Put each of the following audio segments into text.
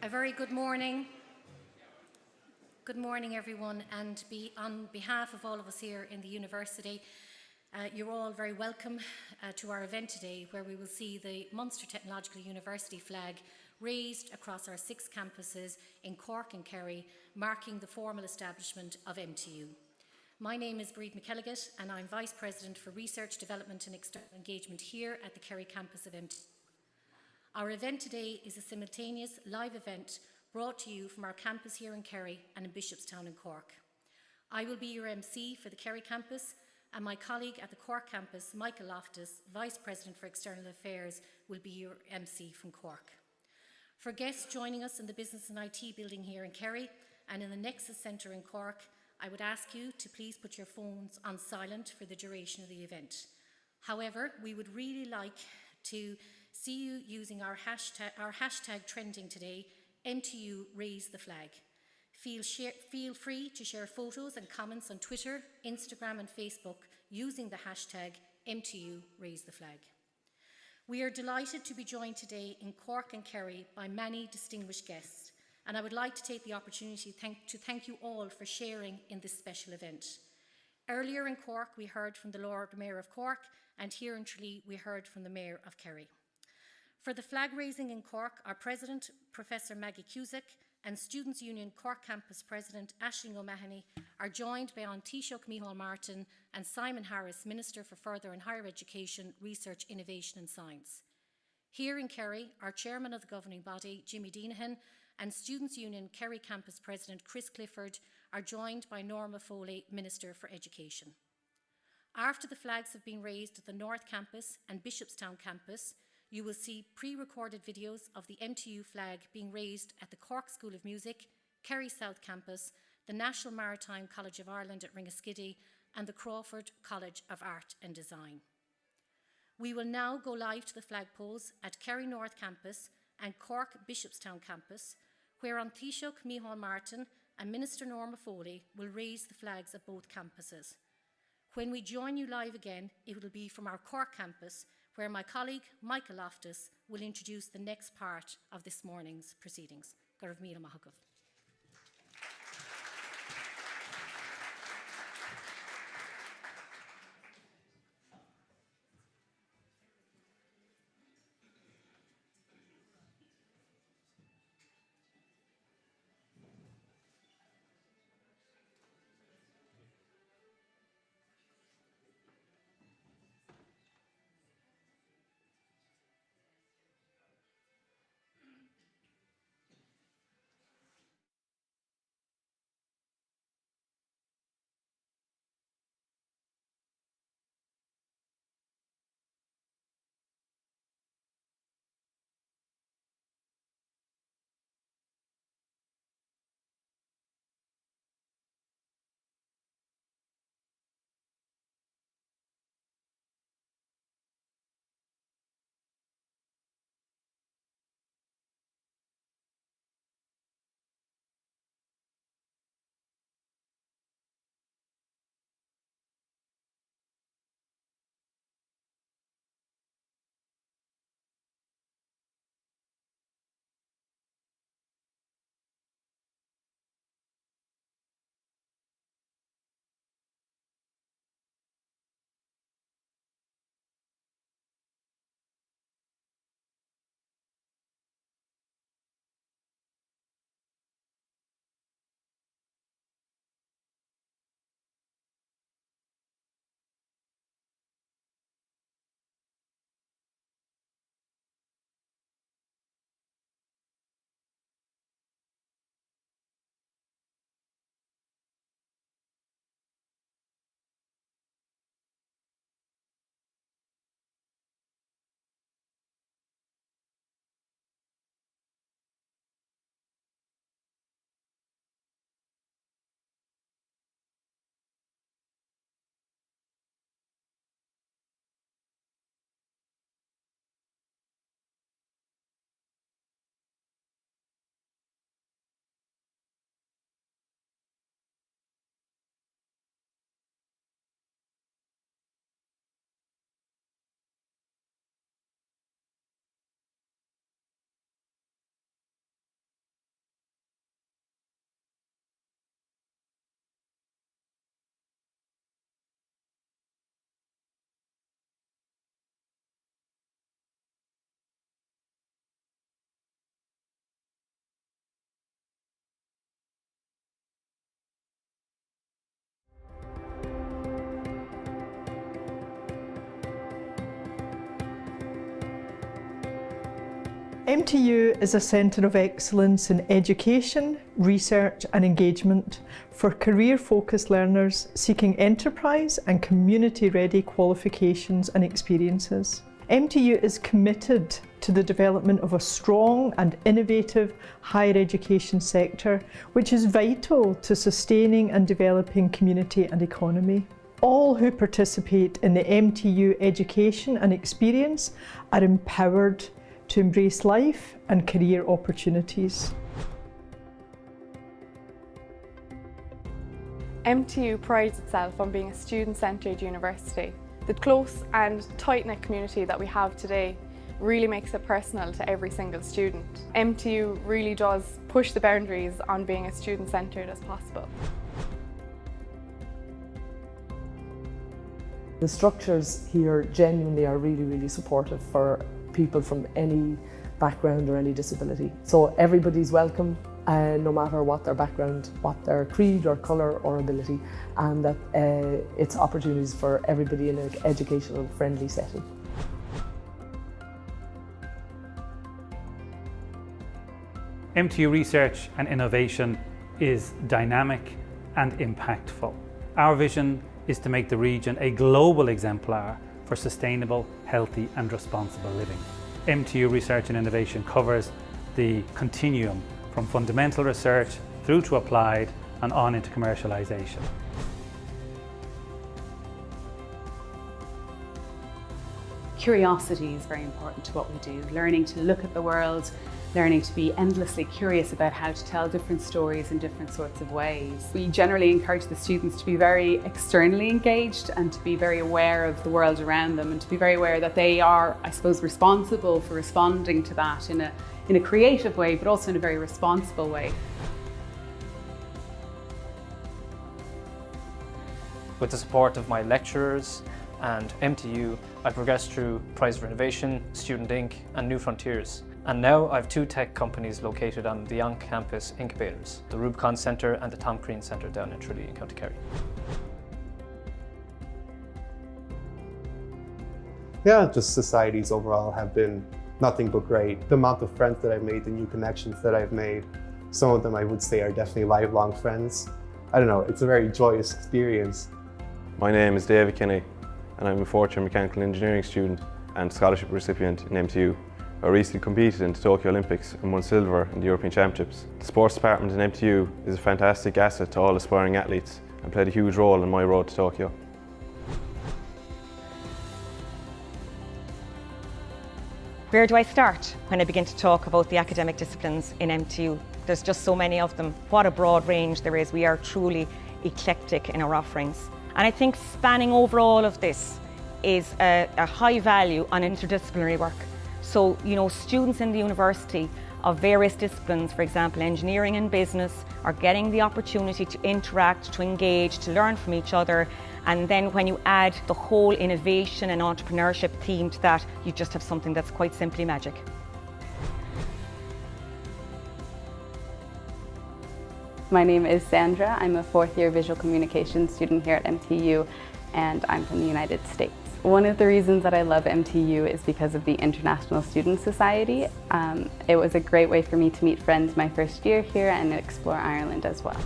A very good morning. Good morning, everyone, and on behalf of all of us here in the University, you're all very welcome to our event today, where we will see the Munster Technological University flag raised across our 6 campuses in Cork and Kerry, marking the formal establishment of MTU. My name is Breed McKelligot, and I'm Vice President for Research, Development and External Engagement here at the Kerry campus of MTU. Our event today is a simultaneous live event brought to you from our campus here in Kerry and in Bishopstown in Cork. I will be your MC for the Kerry campus, and my colleague at the Cork campus, Michael Loftus, Vice President for External Affairs, will be your MC from Cork. For guests joining us in the Business and IT building here in Kerry and in the Nexus Centre in Cork, I would ask you to please put your phones on silent for the duration of the event. However, we would really like to see you using our hashtag trending today, MTU Raise the Flag. Feel free to share photos and comments on Twitter, Instagram and Facebook using the hashtag MTU Raise the Flag. We are delighted to be joined today in Cork and Kerry by many distinguished guests, and I would like to take the opportunity to thank you all for sharing in this special event. Earlier in Cork, we heard from the Lord Mayor of Cork, and here in Tralee, we heard from the Mayor of Kerry. For the flag raising in Cork, our President, Professor Maggie Cusack, and Students' Union Cork Campus President Aisling O'Mahony are joined by Taoiseach Micheál Martin and Simon Harris, Minister for Further and Higher Education, Research, Innovation and Science. Here in Kerry, our Chairman of the Governing Body, Jimmy Deanahan, and Students' Union Kerry Campus President Chris Clifford are joined by Norma Foley, Minister for Education. After the flags have been raised at the North Campus and Bishopstown Campus, you will see pre-recorded videos of the MTU flag being raised at the Cork School of Music, Kerry South Campus, the National Maritime College of Ireland at Ringaskiddy, and the Crawford College of Art and Design. We will now go live to the flag pose at Kerry North Campus and Cork Bishopstown Campus, where Taoiseach Micheál Martin and Minister Norma Foley will raise the flags at both campuses. When we join you live again, it will be from our Cork campus, where my colleague Michael Loftus will introduce the next part of this morning's proceedings. Garibh Míle Maith Agaibh. MTU is a centre of excellence in education, research and engagement for career-focused learners seeking enterprise and community-ready qualifications and experiences. MTU is committed to the development of a strong and innovative higher education sector, which is vital to sustaining and developing community and economy. All who participate in the MTU education and experience are empowered to embrace life and career opportunities. MTU prides itself on being a student-centred university. The close and tight-knit community that we have today really makes it personal to every single student. MTU really does push the boundaries on being as student-centred as possible. The structures here genuinely are really supportive for people from any background or any disability. So everybody's welcome, no matter what their background, what their creed or colour or ability, and that it's opportunities for everybody in an educational friendly setting. MTU research and innovation is dynamic and impactful. Our vision is to make the region a global exemplar for sustainable, healthy and responsible living. MTU Research and Innovation covers the continuum from fundamental research through to applied and on into commercialisation. Curiosity is very important to what we do, learning to look at the world, learning to be endlessly curious about how to tell different stories in different sorts of ways. We generally encourage the students to be very externally engaged and to be very aware of the world around them and to be very aware that they are, I suppose, responsible for responding to that in a creative way, but also in a very responsible way. With the support of my lecturers and MTU, I progressed through Prize for Innovation, Student Inc. and New Frontiers. And now I have two tech companies located on the on-campus incubators, the Rubicon Centre and the Tom Crean Centre down in Tralee in County Kerry. Yeah, just societies overall have been nothing but great. The amount of friends that I've made, the new connections that I've made, some of them I would say are definitely lifelong friends. I don't know, it's a very joyous experience. My name is David Kinney and I'm a fourth-year mechanical engineering student and scholarship recipient in MTU. I recently competed in the Tokyo Olympics and won silver in the European Championships. The sports department in MTU is a fantastic asset to all aspiring athletes and played a huge role in my road to Tokyo. Where do I start when I begin to talk about the academic disciplines in MTU? There's just so many of them. What a broad range there is. We are truly eclectic in our offerings. And I think spanning over all of this is a high value on interdisciplinary work. So, students in the university of various disciplines, for example, engineering and business, are getting the opportunity to interact, to engage, to learn from each other. And then when you add the whole innovation and entrepreneurship theme to that, you just have something that's quite simply magic. My name is Sandra. I'm a fourth-year visual communications student here at MTU, and I'm from the United States. One of the reasons that I love MTU is because of the International Student Society. It was a great way for me to meet friends my first year here and explore Ireland as well.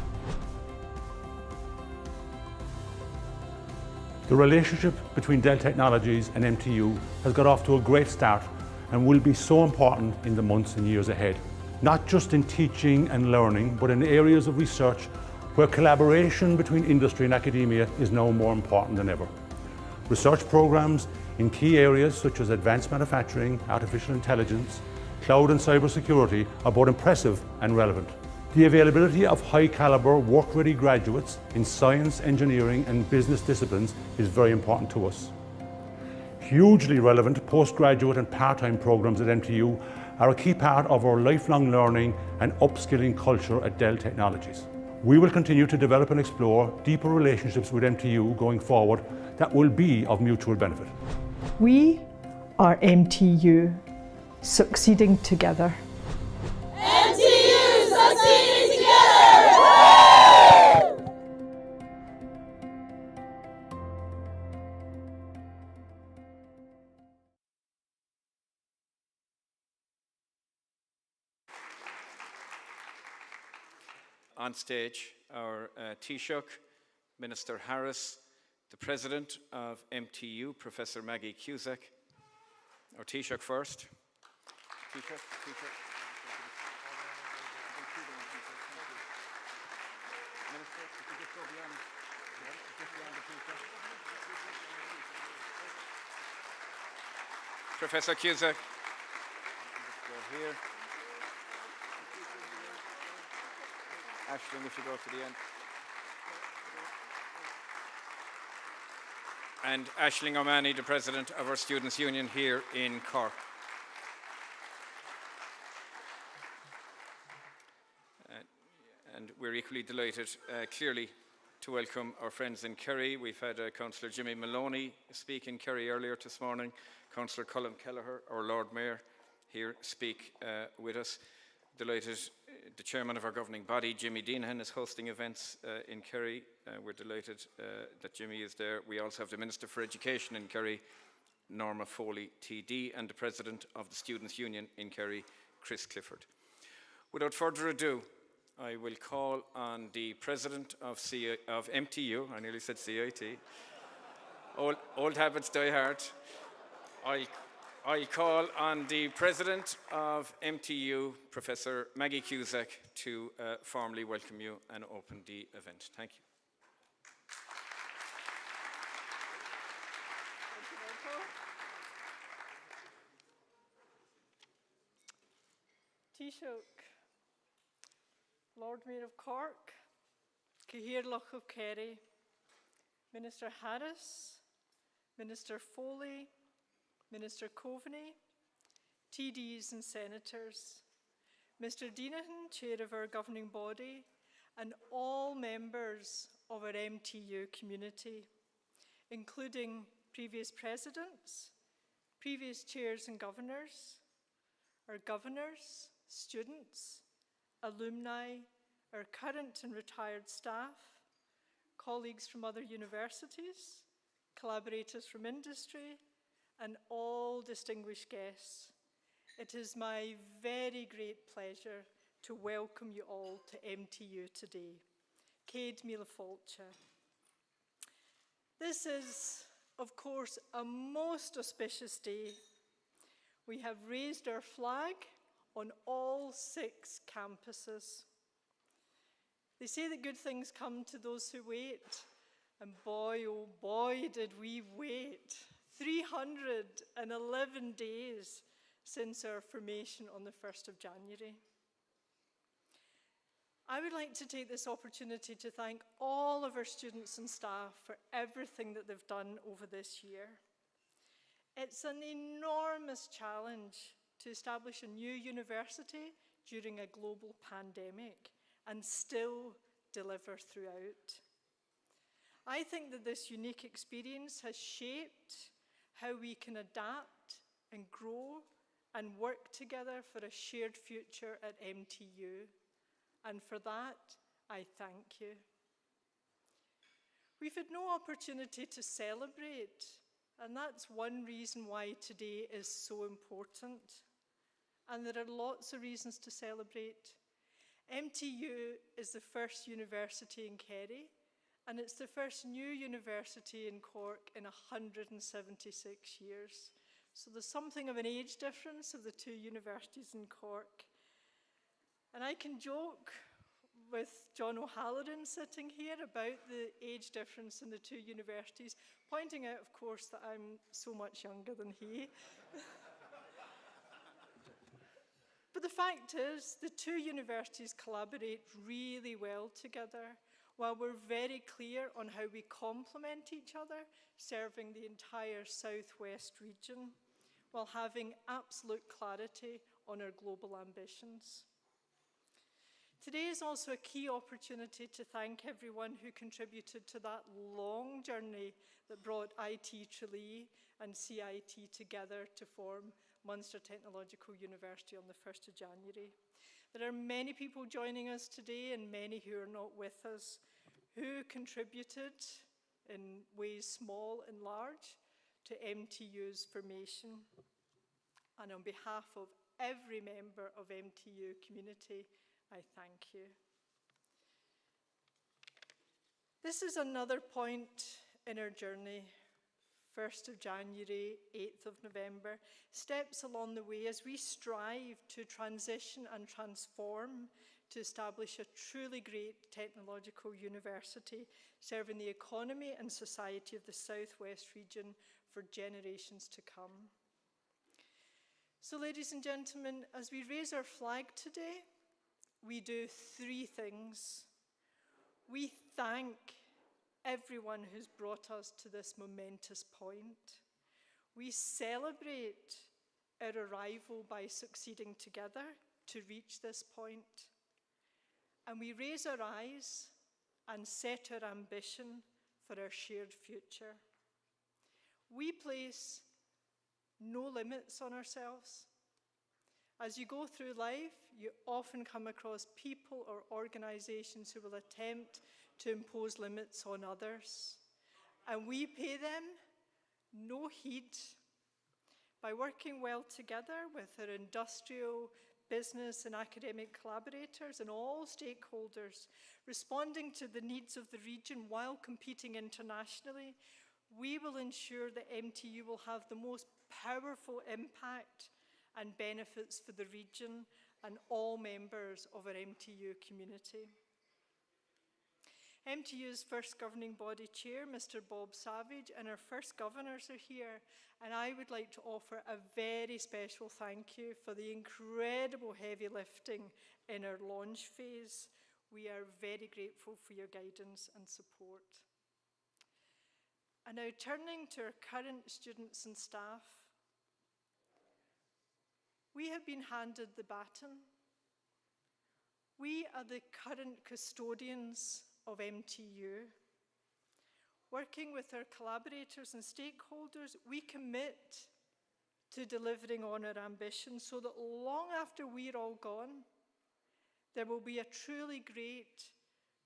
The relationship between Dell Technologies and MTU has got off to a great start and will be so important in the months and years ahead. Not just in teaching and learning, but in areas of research where collaboration between industry and academia is now more important than ever. Research programs in key areas such as advanced manufacturing, artificial intelligence, cloud and cybersecurity are both impressive and relevant. The availability of high-caliber, work-ready graduates in science, engineering and business disciplines is very important to us. Hugely relevant postgraduate and part-time programs at MTU are a key part of our lifelong learning and upskilling culture at Dell Technologies. We will continue to develop and explore deeper relationships with MTU going forward that will be of mutual benefit. We are MTU, succeeding together. on stage our Taoiseach, Minister Harris, the President of MTU, Professor Maggie Cusack. Our Taoiseach first. Taoiseach. Minister, if you just go beyond the Taoiseach. Professor Cusack. Go here. Aisling, if you go to the end. And Aisling O'Mahony, the President of our Students' Union here in Cork. And we're equally delighted, clearly, to welcome our friends in Kerry. We've had Councillor Jimmy Maloney speak in Kerry earlier this morning, Councillor Colin Kelleher, our Lord Mayor, here speak with us. Delighted the chairman of our governing body, Jimmy Deanahan, is hosting events in Kerry. We're delighted that Jimmy is there. We also have the Minister for Education in Kerry, Norma Foley TD, and the President of the Students' Union in Kerry, Chris Clifford. Without further ado, I will call on the President of MTU, I nearly said CIT, old habits die hard. I call on the President of MTU, Professor Maggie Cusack, to formally welcome you and open the event. Thank you. Taoiseach, Lord Mayor of Cork, Cahirloch of Kerry, Minister Harris, Minister Foley, Minister Coveney, TDs and Senators, Mr Deanahan, Chair of our governing body, and all members of our MTU community, including previous presidents, previous chairs and governors, our governors, students, alumni, our current and retired staff, colleagues from other universities, collaborators from industry, and all distinguished guests. It is my very great pleasure to welcome you all to MTU today. Céad Míle Fáilte. This is, of course, a most auspicious day. We have raised our flag on all 6 campuses. They say that good things come to those who wait, and boy, oh boy, did we wait. 311 days since our formation on the 1st of January. I would like to take this opportunity to thank all of our students and staff for everything that they've done over this year. It's an enormous challenge to establish a new university during a global pandemic and still deliver throughout. I think that this unique experience has shaped how we can adapt and grow and work together for a shared future at MTU. And for that, I thank you. We've had no opportunity to celebrate, and that's one reason why today is so important. And there are lots of reasons to celebrate. MTU is the first university in Kerry, and it's the first new university in Cork in 176 years. So there's something of an age difference of the 2 universities in Cork. And I can joke with John O'Halloran sitting here about the age difference in the 2 universities, pointing out, of course, that I'm so much younger than he. But the fact is, the 2 universities collaborate really well together, while we're very clear on how we complement each other, serving the entire southwest region, while having absolute clarity on our global ambitions. Today is also a key opportunity to thank everyone who contributed to that long journey that brought IT Tralee and CIT together to form Munster Technological University on the 1st of January. There are many people joining us today and many who are not with us who contributed in ways small and large to MTU's formation. And on behalf of every member of MTU community, I thank you. This is another point in our journey. 1st of January, 8th of November, steps along the way as we strive to transition and transform to establish a truly great technological university serving the economy and society of the Southwest region for generations to come. So, ladies and gentlemen, as we raise our flag today, we do three things. We thank everyone who's brought us to this momentous point. We celebrate our arrival by succeeding together to reach this point. And we raise our eyes and set our ambition for our shared future. We place no limits on ourselves. As you go through life, you often come across people or organizations who will attempt to impose limits on others. And we pay them no heed. By working well together with our industrial, business and academic collaborators and all stakeholders, responding to the needs of the region while competing internationally, we will ensure that MTU will have the most powerful impact and benefits for the region and all members of our MTU community. MTU's first governing body chair, Mr. Bob Savage, and our first governors are here, and I would like to offer a very special thank you for the incredible heavy lifting in our launch phase. We are very grateful for your guidance and support. And now turning to our current students and staff, we have been handed the baton. We are the current custodians of MTU. Working with our collaborators and stakeholders, we commit to delivering on our ambitions so that long after we're all gone, there will be a truly great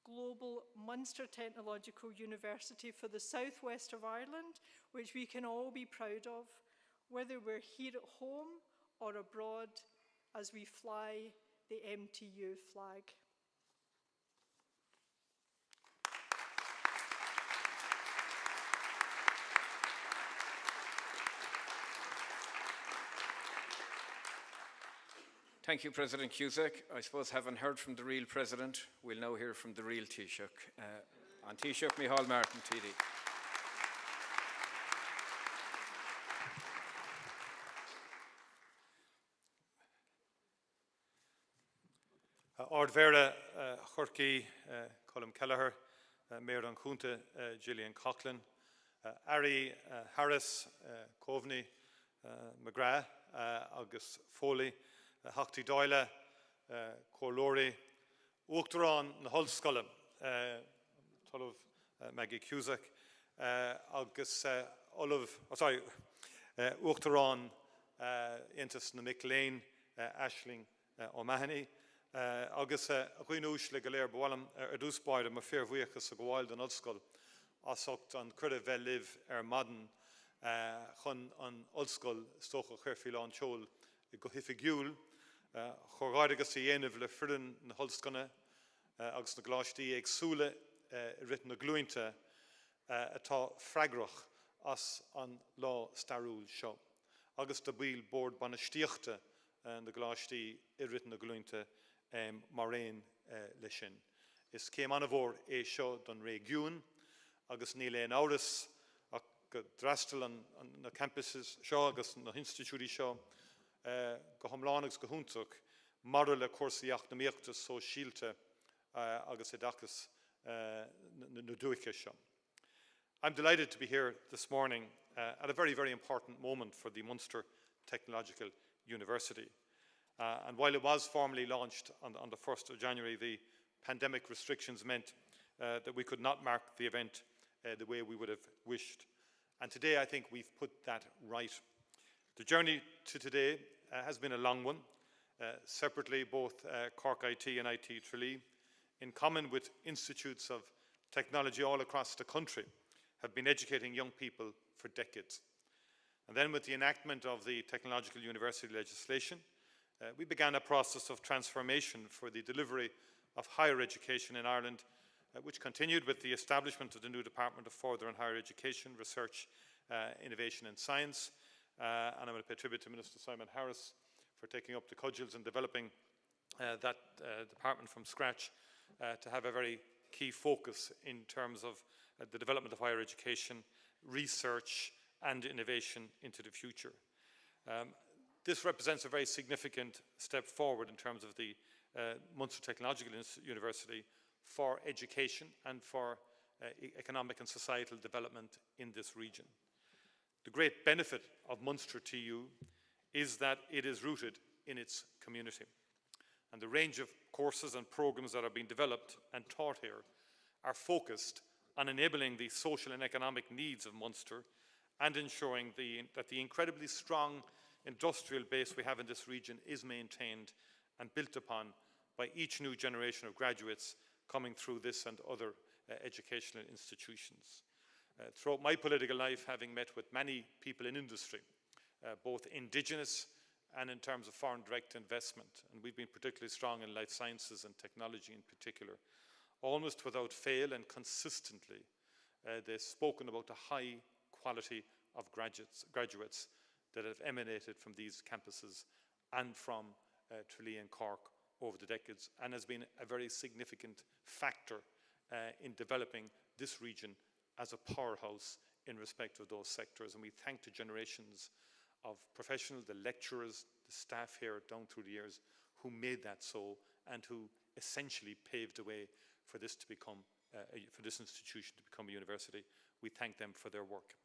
global Munster Technological University for the southwest of Ireland, which we can all be proud of, whether we're here at home or abroad as we fly the MTU flag. Thank you, President Cusack. I suppose, having heard from the real President, we'll now hear from the real Taoiseach. An Taoiseach Micheál Martin, TD. Ard Vera, Chorky, Colm Kelleher, Mayor an Cúnta, Gillian Coughlin, Ari Harris, Coveney, McGrath, August Foley, Hochty Doyle, Corlori, Uachtarán na Hulscoilm, Tullov Maggie Cusack, August Uachtarán Intas na Mick Lane, Aisling O'Mahony, Agus Ruinúis le Galéir Bwalam Dúsbaid am a fair bhuiachas a Gwail den Ulscoil Asocht an Cruda Liv Madden chun an Ulscoil Stocha Cherfiil an Chol go Hifigiúl Chorgáidegus I dhéanamh le Fririn na Hulscona agus na Gláistí ag súla written na Glúinte atá freigrach as an lá starúil seo. Agus da bíl board banastíochta na Gláistí written na Glúinte Maureen le sin. Is céim anna bhór seo don régiún agus ní le an áras ach go drastal an na campuses seo agus na institúí seo go thomlánagus go húntaach mar le cuasaíocht na míochtas so síolte agus edachas na dúiche seo. I'm delighted to be here this morning at a very, very important moment for the Munster Technological University. And while it was formally launched on the 1st of January, the pandemic restrictions meant that we could not mark the event the way we would have wished. And today I think we've put that right. The journey to today has been a long one. Separately, both Cork IT and IT Tralee, in common with institutes of technology all across the country, have been educating young people for decades. And then with the enactment of the Technological University legislation, we began a process of transformation for the delivery of higher education in Ireland which continued with the establishment of the new Department of Further and Higher Education, Research, Innovation and Science. And I'm going to pay tribute to Minister Simon Harris for taking up the cudgels and developing that department from scratch to have a very key focus in terms of the development of higher education, research and innovation into the future. This represents a very significant step forward in terms of the Munster Technological University for education and for economic and societal development in this region. The great benefit of Munster TU is that it is rooted in its community. And the range of courses and programmes that are being developed and taught here are focused on enabling the social and economic needs of Munster and ensuring that the incredibly strong industrial base we have in this region is maintained and built upon by each new generation of graduates coming through this and other educational institutions. Throughout my political life, having met with many people in industry, both indigenous and in terms of foreign direct investment, and we've been particularly strong in life sciences and technology in particular, almost without fail and consistently, they've spoken about the high quality of graduates that have emanated from these campuses and from Tralee and Cork over the decades, and has been a very significant factor in developing this region as a powerhouse in respect of those sectors. And we thank the generations of professionals, the lecturers, the staff here down through the years who made that so and who essentially paved the way for this to become, for this institution to become a university. We thank them for their work.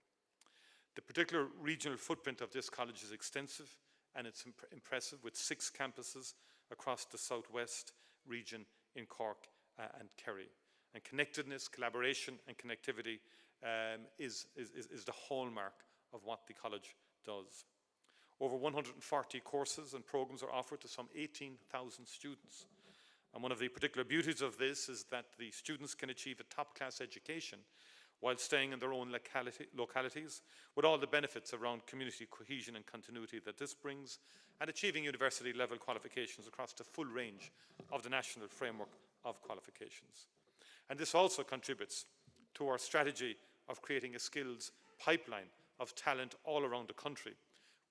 The particular regional footprint of this college is extensive and it's impressive, with 6 campuses across the southwest region in Cork and Kerry. And connectedness, collaboration and connectivity is the hallmark of what the college does. Over 140 courses and programs are offered to some 18,000 students. And one of the particular beauties of this is that the students can achieve a top-class education while staying in their own localities, with all the benefits around community cohesion and continuity that this brings, and achieving university-level qualifications across the full range of the national framework of qualifications. And this also contributes to our strategy of creating a skills pipeline of talent all around the country,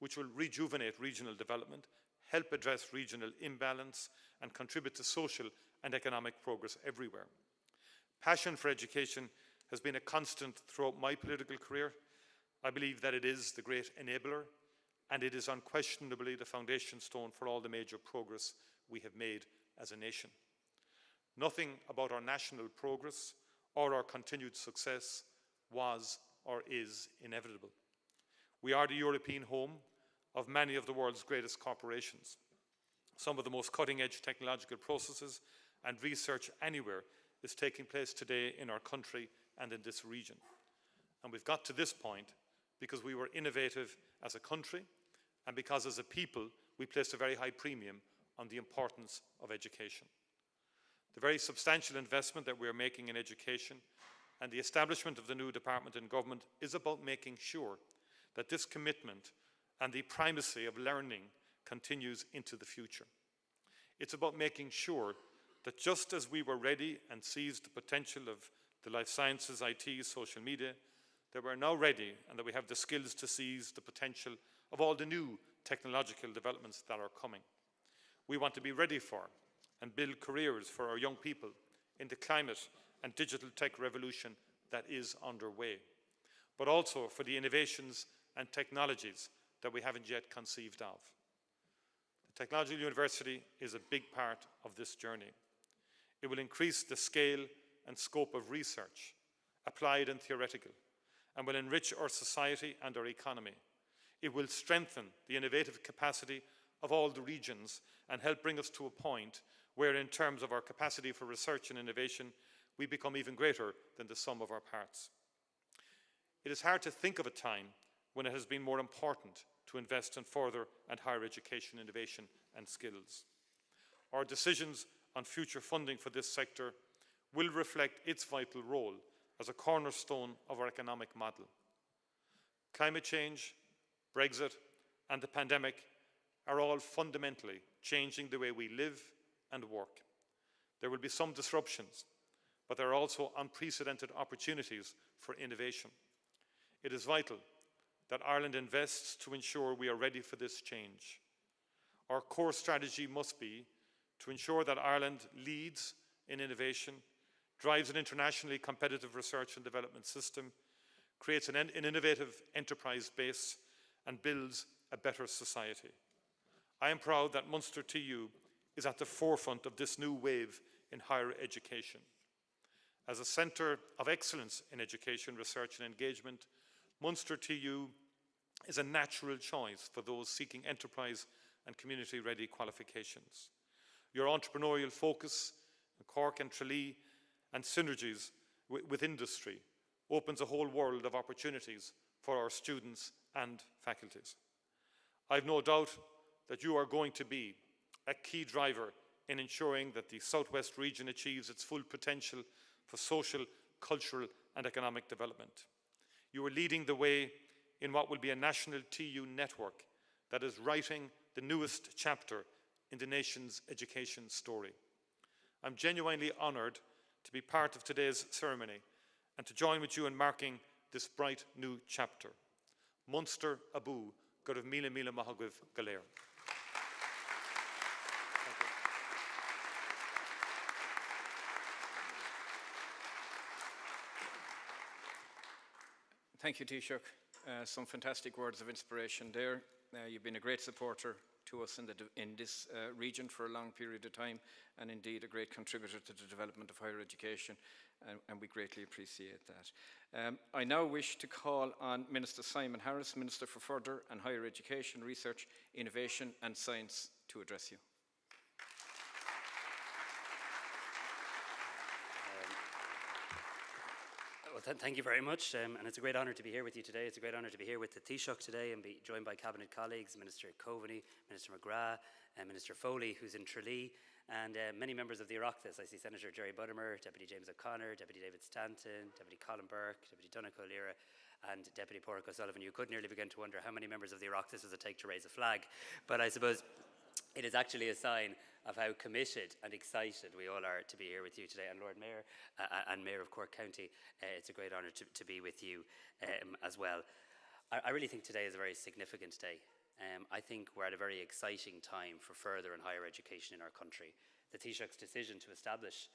which will rejuvenate regional development, help address regional imbalance, and contribute to social and economic progress everywhere. Passion for education has been a constant throughout my political career. I believe that it is the great enabler, and it is unquestionably the foundation stone for all the major progress we have made as a nation. Nothing about our national progress or our continued success was or is inevitable. We are the European home of many of the world's greatest corporations. Some of the most cutting-edge technological processes and research anywhere is taking place today in our country and in this region. And we've got to this point because we were innovative as a country, and because as a people we placed a very high premium on the importance of education. The very substantial investment that we are making in education and the establishment of the new department in government is about making sure that this commitment and the primacy of learning continues into the future. It's about making sure that just as we were ready and seized the potential of the life sciences, IT, social media, that we're now ready and that we have the skills to seize the potential of all the new technological developments that are coming. We want to be ready for and build careers for our young people in the climate and digital tech revolution that is underway, but also for the innovations and technologies that we haven't yet conceived of. The Technological University is a big part of this journey. It will increase the scale and scope of research, applied and theoretical, and will enrich our society and our economy. It will strengthen the innovative capacity of all the regions and help bring us to a point where, in terms of our capacity for research and innovation, we become even greater than the sum of our parts. It is hard to think of a time when it has been more important to invest in further and higher education, innovation and skills. Our decisions on future funding for this sector will reflect its vital role as a cornerstone of our economic model. Climate change, Brexit and the pandemic are all fundamentally changing the way we live and work. There will be some disruptions, but there are also unprecedented opportunities for innovation. It is vital that Ireland invests to ensure we are ready for this change. Our core strategy must be to ensure that Ireland leads in innovation, drives an internationally competitive research and development system, creates an innovative enterprise base, and builds a better society. I am proud that Munster TU is at the forefront of this new wave in higher education. As a centre of excellence in education, research and engagement, Munster TU is a natural choice for those seeking enterprise and community-ready qualifications. Your entrepreneurial focus in Cork and Tralee and synergies with industry opens a whole world of opportunities for our students and faculties. I have no doubt that you are going to be a key driver in ensuring that the Southwest region achieves its full potential for social, cultural and economic development. You are leading the way in what will be a national TU network that is writing the newest chapter in the nation's education story. I'm genuinely honoured to be part of today's ceremony and to join with you in marking this bright new chapter. Munster Abu, Gurv Mila Mila Mahagwiv Galer. Thank you, Taoiseach. Some fantastic words of inspiration there. You've been a great supporter to us in this region for a long period of time, and indeed a great contributor to the development of higher education, and we greatly appreciate that. I now wish to call on Minister Simon Harris, Minister for Further and Higher Education, Research, Innovation and Science, to address you. Well, thank you very much, and it's a great honour to be here with you today. It's a great honour to be here with the Taoiseach today and be joined by Cabinet colleagues, Minister Coveney, Minister McGrath, and Minister Foley, who's in Tralee, and many members of the Oireachtas. I see Senator Jerry Buttimer, Deputy James O'Connor, Deputy David Stanton, Deputy Colin Burke, Deputy Donncha O'Leary, and Deputy Pádraig O'Sullivan. You could nearly begin to wonder how many members of the Oireachtas does it take to raise a flag, but I suppose it is actually a sign of how committed and excited we all are to be here with you today. And Lord Mayor and Mayor of Cork County, it's a great honour to be with you as well. I really think today is a very significant day. I think we're at a very exciting time for further and higher education in our country. The Taoiseach's decision to establish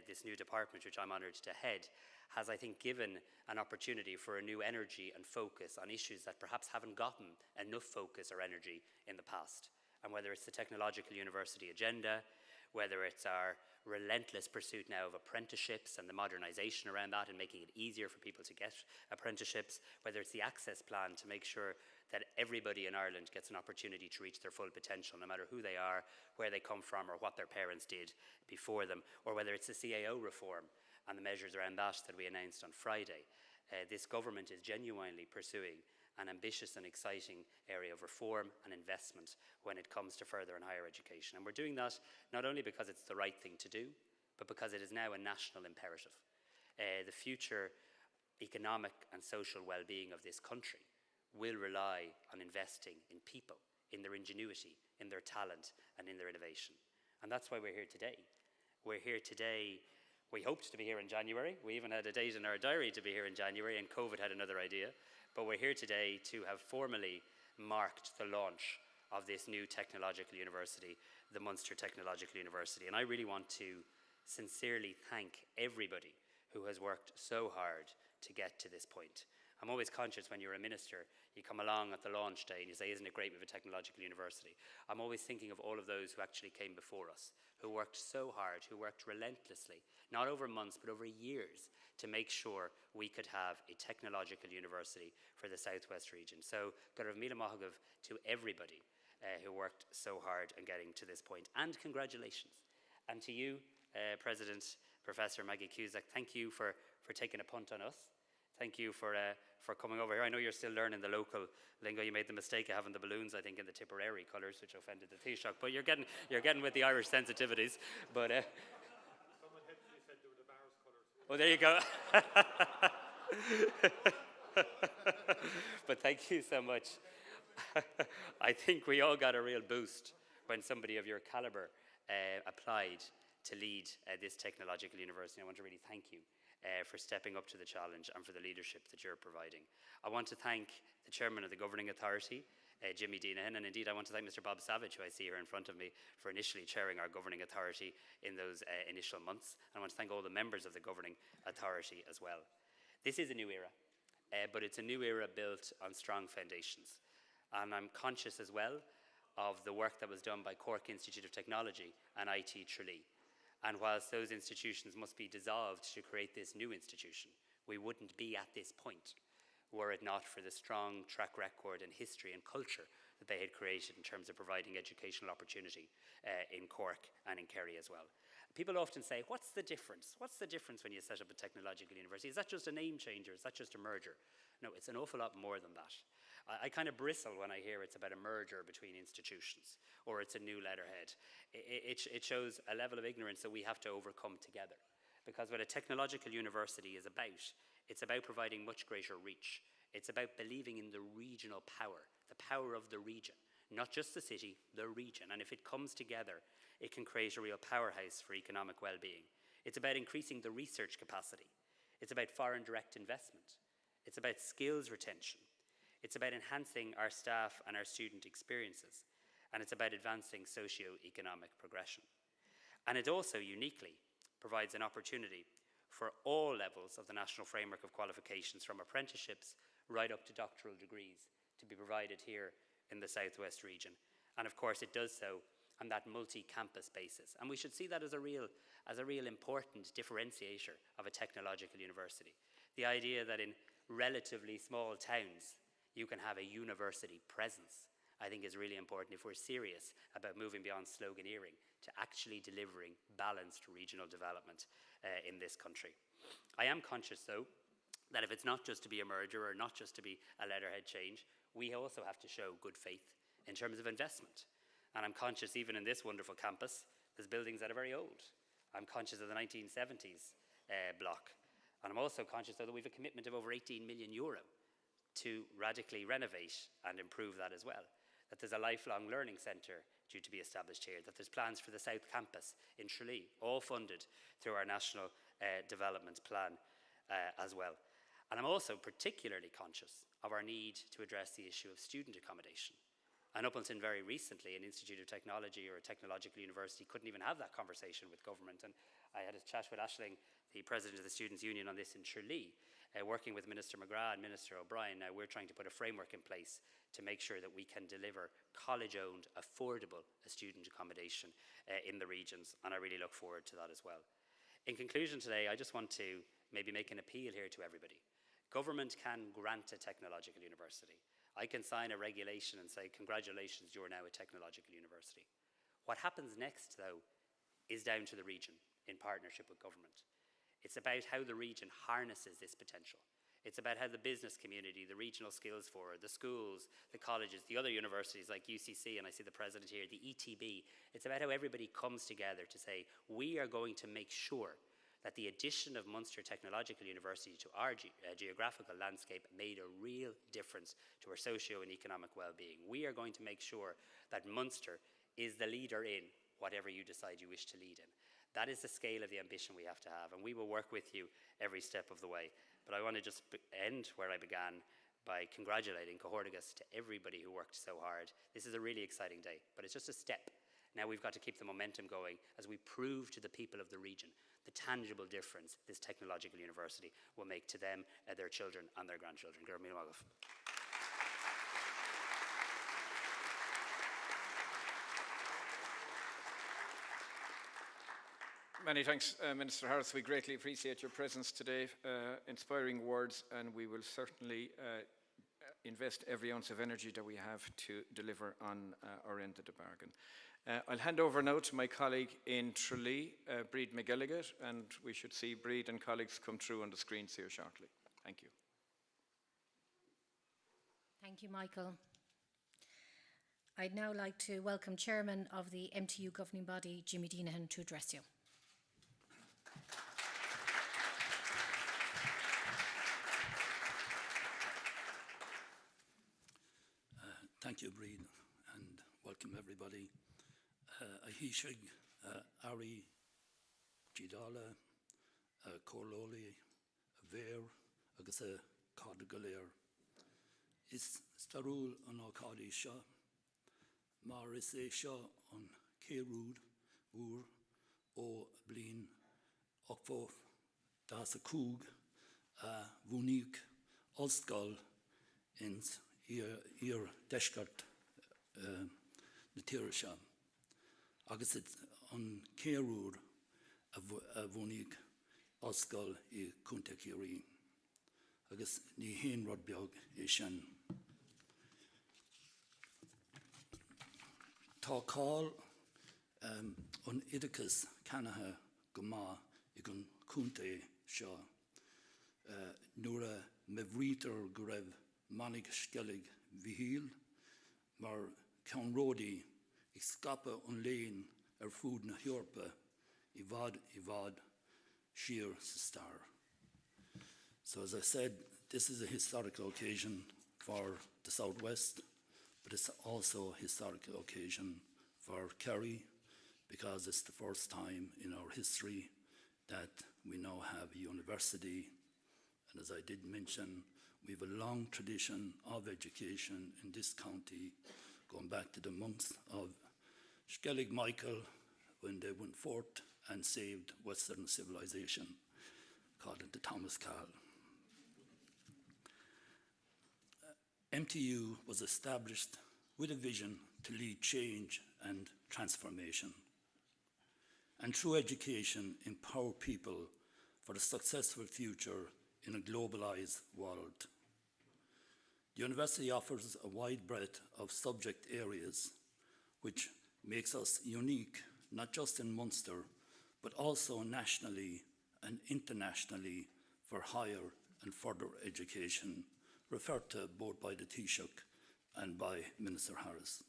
this new department, which I'm honoured to head, has, I think, given an opportunity for a new energy and focus on issues that perhaps haven't gotten enough focus or energy in the past. And whether it's the technological university agenda, whether it's our relentless pursuit now of apprenticeships and the modernisation around that and making it easier for people to get apprenticeships, whether it's the access plan to make sure that everybody in Ireland gets an opportunity to reach their full potential, no matter who they are, where they come from, or what their parents did before them, or whether it's the CAO reform and the measures around that we announced on Friday. This government is genuinely pursuing an ambitious and exciting area of reform and investment when it comes to further and higher education. And we're doing that not only because it's the right thing to do, but because it is now a national imperative. The future economic and social well-being of this country will rely on investing in people, in their ingenuity, in their talent, and in their innovation. And that's why we're here today. We're here today. We hoped to be here in January. We even had a date in our diary to be here in January, and COVID had another idea. But we're here today to have formally marked the launch of this new technological university, the Munster Technological University. And I really want to sincerely thank everybody who has worked so hard to get to this point. I'm always conscious when you're a minister, you come along at the launch day and you say, isn't it great we have a technological university? I'm always thinking of all of those who actually came before us, who worked so hard, who worked relentlessly, not over months, but over years, to make sure we could have a technological university for the Southwest region. So, Gurv Mila Mahagwiv to everybody who worked so hard in getting to this point. And congratulations. And to you, President, Professor Maggie Cusack, thank you for taking a punt on us. Thank you for coming over here. I know you're still learning the local lingo. You made the mistake of having the balloons, I think, in the Tipperary colours, which offended the Taoiseach. But you're getting with the Irish sensitivities. But Someone helpfully said they were the Bars colours. Oh, there you go. But thank you so much. I think we all got a real boost when somebody of your calibre applied to lead this technological university. I want to really thank you for stepping up to the challenge and for the leadership that you're providing. I want to thank the Chairman of the Governing Authority, Jimmy Deenahan, and indeed I want to thank Mr. Bob Savage, who I see here in front of me, for initially chairing our Governing Authority in those initial months. And I want to thank all the members of the Governing Authority as well. This is a new era, but it's a new era built on strong foundations. And I'm conscious as well of the work that was done by Cork Institute of Technology and IT Tralee. And whilst those institutions must be dissolved to create this new institution, we wouldn't be at this point were it not for the strong track record and history and culture that they had created in terms of providing educational opportunity in Cork and in Kerry as well. People often say, what's the difference? What's the difference when you set up a technological university? Is that just a name change or is that just a merger? No, it's an awful lot more than that. I kind of bristle when I hear it's about a merger between institutions or it's a new letterhead. It shows a level of ignorance that we have to overcome together. Because what a technological university is about, it's about providing much greater reach. It's about believing in the regional power, the power of the region, not just the city, the region. And if it comes together, it can create a real powerhouse for economic well-being. It's about increasing the research capacity. It's about foreign direct investment. It's about skills retention. It's about enhancing our staff and our student experiences. And it's about advancing socio-economic progression. And it also uniquely provides an opportunity for all levels of the National Framework of Qualifications, from apprenticeships right up to doctoral degrees, to be provided here in the Southwest region. And of course it does so on that multi-campus basis. And we should see that as a real important differentiator of a technological university. The idea that in relatively small towns you can have a university presence, I think is really important if we're serious about moving beyond sloganeering to actually delivering balanced regional development in this country. I am conscious, though, that if it's not just to be a merger or not just to be a letterhead change, we also have to show good faith in terms of investment. And I'm conscious, even in this wonderful campus, there's buildings that are very old. I'm conscious of the 1970s block. And I'm also conscious, though, that we have a commitment of over 18 million euro to radically renovate and improve that as well. That there's a lifelong learning centre due to be established here, that there's plans for the South Campus in Tralee, all funded through our National Development Plan as well. And I'm also particularly conscious of our need to address the issue of student accommodation. And up until very recently, an Institute of Technology or a technological university couldn't even have that conversation with government. And I had a chat with Aisling, the President of the Students' Union, on this in Tralee, working with Minister McGrath and Minister O'Brien. Now we're trying to put a framework in place to make sure that we can deliver college-owned, affordable student accommodation in the regions. And I really look forward to that as well. In conclusion today, I just want to maybe make an appeal here to everybody. Government can grant a technological university. I can sign a regulation and say, congratulations, you're now a technological university. What happens next, though, is down to the region in partnership with government. It's about how the region harnesses this potential. It's about how the business community, the regional skills forum, the schools, the colleges, the other universities like UCC, and I see the president here, the ETB. It's about how everybody comes together to say, we are going to make sure that the addition of Munster Technological University to our geographical landscape made a real difference to our socio and economic well-being. We are going to make sure that Munster is the leader in whatever you decide you wish to lead in. That is the scale of the ambition we have to have, and we will work with you every step of the way. But I want to just end where I began by congratulating Cohortigas to everybody who worked so hard. This is a really exciting day, but it's just a step. Now we've got to keep the momentum going as we prove to the people of the region the tangible difference this technological university will make to them, their children and their grandchildren. Many thanks, Minister Harris. We greatly appreciate your presence today. Inspiring words, and we will certainly invest every ounce of energy that we have to deliver on our end of the bargain. I'll hand over now to my colleague in Tralee, Breed McGilligan, and we should see Breed and colleagues come through on the screens here shortly. Thank you. Thank you, Michael. I'd now like to welcome Chairman of the MTU governing body, Jimmy Deenahan, to address you. Thank you, Breed, and welcome everybody. Aishig, Ari, Gidala, Corloli, Ver, agus a Cad Galéir. Is starúil an ácádaí seo, mar is é seo an céirúd úr ó bliain 8 das a cúg a bhúníoch ollscoil ins ar deisceart na tíre seo. Agus an céirúd a bhúníoch ollscoil I cúnta Kerry. Agus ní héan rud beag é sin. Tá cáil an idicas canatha go maith I an cúnta seo. Nuair a me bhrítar go raibh manig skellig bhíhíl, mar ceanródaí ag scapa an léin ar fúd na Heorpa I bhfad siar sa star. So as I said, this is a historical occasion for the Southwest, but it's also a historical occasion for Kerry, because it's the first time in our history that we now have a university. And as I did mention, we have a long tradition of education in this county, going back to the monks of Skellig Michael, when they went forth and saved Western civilization, called it the Thomas Call. MTU was established with a vision to lead change and transformation, and through education empower people for a successful future in a globalized world. The university offers a wide breadth of subject areas, which makes us unique, not just in Munster, but also nationally and internationally for higher and further education, referred to both by the Taoiseach and by Minister Harris.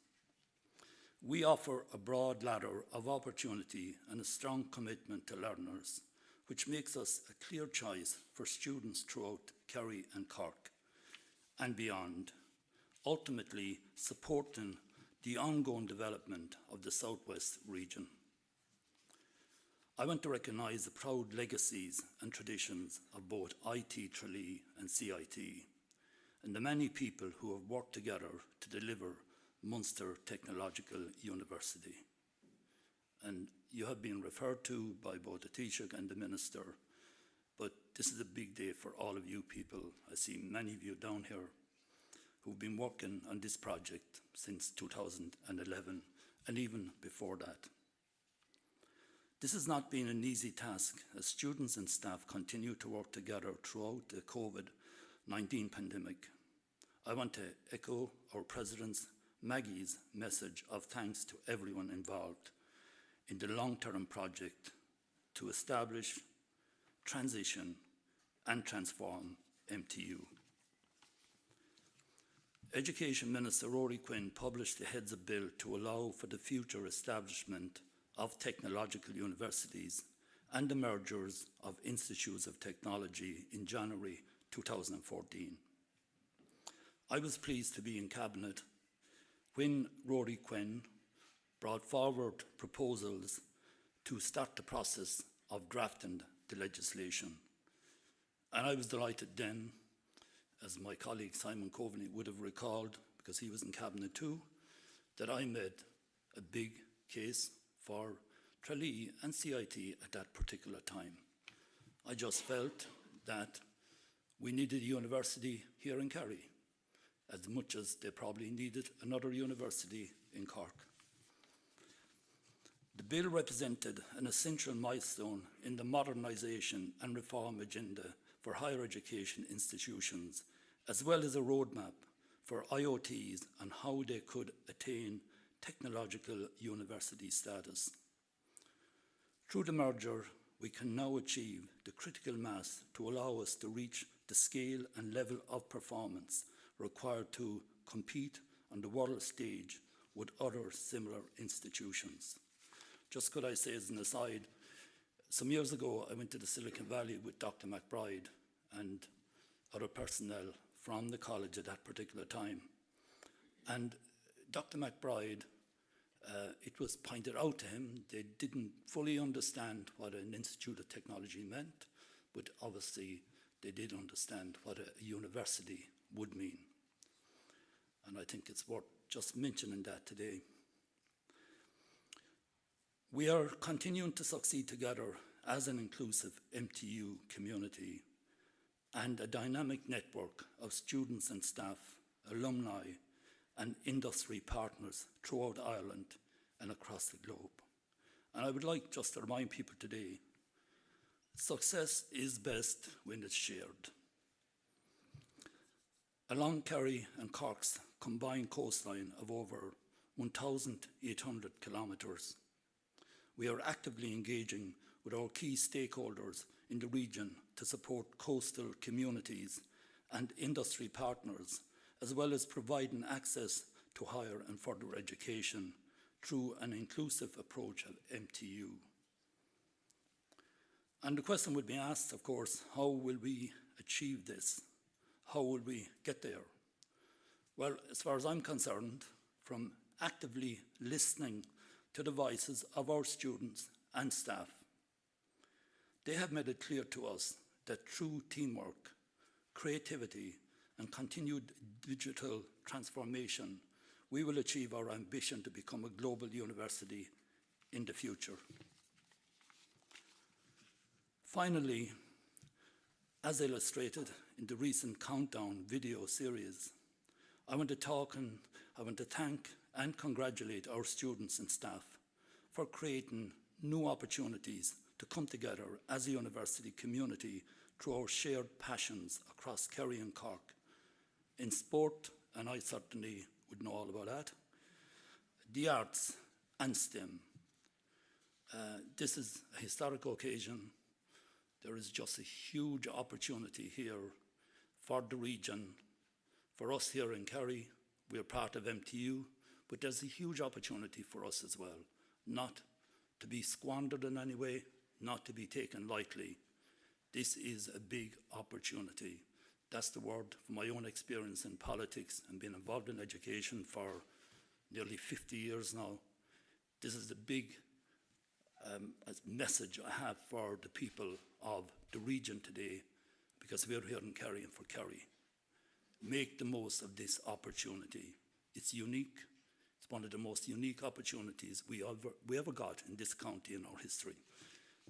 We offer a broad ladder of opportunity and a strong commitment to learners, which makes us a clear choice for students throughout Kerry and Cork and beyond, ultimately supporting the ongoing development of the Southwest region. I want to recognise the proud legacies and traditions of both IT Tralee and CIT, and the many people who have worked together to deliver Munster Technological University. And you have been referred to by both the Taoiseach and the Minister, but this is a big day for all of you people. I see many of you down here who've been working on this project since 2011, and even before that. This has not been an easy task, as students and staff continue to work together throughout the COVID-19 pandemic. I want to echo our President's Maggie's message of thanks to everyone involved in the long-term project to establish, transition, and transform MTU. Education Minister Rory Quinn published the Heads of Bill to allow for the future establishment of technological universities and the mergers of institutes of technology in January 2014. I was pleased to be in Cabinet when Rory Quinn brought forward proposals to start the process of drafting the legislation. And I was delighted then, as my colleague Simon Coveney would have recalled, because he was in Cabinet too, that I made a big case for Tralee and CIT at that particular time. I just felt that we needed a university here in Kerry, as much as they probably needed another university in Cork. The bill represented an essential milestone in the modernisation and reform agenda for higher education institutions, as well as a roadmap for IoTs and how they could attain technological university status. Through the merger, we can now achieve the critical mass to allow us to reach the scale and level of performance required to compete on the world stage with other similar institutions. Just could I say as an aside, some years ago I went to the Silicon Valley with Dr. McBride and other personnel from the college at that particular time. And Dr. McBride It was pointed out to him they didn't fully understand what an Institute of Technology meant, but obviously they did understand what a university would mean. And I think it's worth just mentioning that today. We are continuing to succeed together as an inclusive MTU community and a dynamic network of students and staff, alumni and industry partners throughout Ireland and across the globe. And I would like just to remind people today, success is best when it's shared. Along Kerry and Cork's combined coastline of over 1,800 kilometres, we are actively engaging with our key stakeholders in the region to support coastal communities and industry partners, as well as providing access to higher and further education through an inclusive approach of MTU. And the question would be asked, of course, how will we achieve this? How will we get there? Well, as far as I'm concerned, from actively listening to the voices of our students and staff, they have made it clear to us that through teamwork, creativity, and continued digital transformation, we will achieve our ambition to become a global university in the future. Finally, as illustrated in the recent Countdown video series, I want to thank and congratulate our students and staff for creating new opportunities to come together as a university community through our shared passions across Kerry and Cork. In sport, and I certainly would know all about that, the arts and STEM. This is a historic occasion. There is just a huge opportunity here for the region. For us here in Kerry, we are part of MTU, but there's a huge opportunity for us as well, not to be squandered in any way, not to be taken lightly. This is a big opportunity. That's the word from my own experience in politics and being involved in education for nearly 50 years now. This is the big message I have for the people of the region today, because we're here in Kerry and for Kerry. Make the most of this opportunity. It's unique. It's one of the most unique opportunities we ever got in this county in our history.